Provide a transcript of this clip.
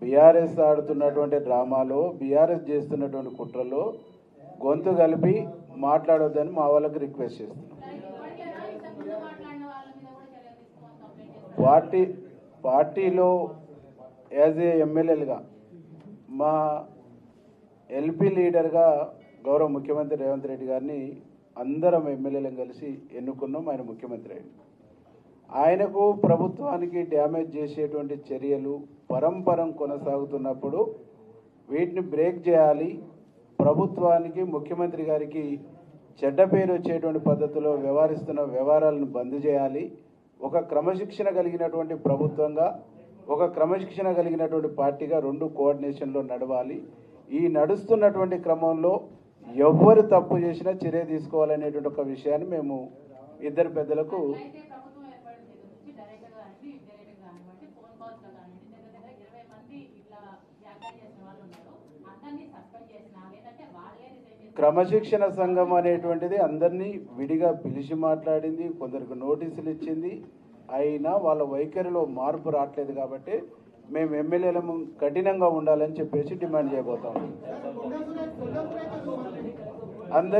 BRS ఆడుతున్నటువంటి డ్రామాలో, BRS చేస్తున్నటువంటి కుట్రలో గొంతు కలిపి మాట్లాడొద్దని మా వాళ్ళకి రిక్వెస్ట్ చేస్తున్నాం. పార్టీలో యాజ్ ఏ ఎమ్మెల్యేలుగా మా ఎల్పీ లీడర్గా గౌరవ ముఖ్యమంత్రి రేవంత్ రెడ్డి గారిని అందరం ఎమ్మెల్యేలను కలిసి ఎన్నుకున్నాం. ఆయన ముఖ్యమంత్రి అయ్యింది. ఆయనకు ప్రభుత్వానికి డ్యామేజ్ చేసేటువంటి చర్యలు పరంపరం కొనసాగుతున్నప్పుడు వీటిని బ్రేక్ చేయాలి. ప్రభుత్వానికి, ముఖ్యమంత్రి గారికి చెడ్డ పేరు వచ్చేటువంటి పద్ధతిలో వ్యవహరిస్తున్న వ్యవహారాలను బంద్ చేయాలి. ఒక క్రమశిక్షణ కలిగినటువంటి ప్రభుత్వంగా, ఒక క్రమశిక్షణ కలిగినటువంటి పార్టీగా రెండు కోఆర్డినేషన్లో నడవాలి. ఈ నడుస్తున్నటువంటి క్రమంలో ఎవ్వరు తప్పు చేసినా చర్య తీసుకోవాలనేటువంటి ఒక విషయాన్ని మేము ఇద్దరు పెద్దలకు క్రమశిక్షణ సంఘం అనేటువంటిది అందరినీ విడిగా పిలిచి మాట్లాడింది, కొందరికి నోటీసులు ఇచ్చింది. అయినా వాళ్ళ వైఖరిలో మార్పు రావట్లేదు. కాబట్టి మేము ఎమ్మెల్యేలను కఠినంగా ఉండాలని చెప్పేసి డిమాండ్ చేయబోతాం. అందరి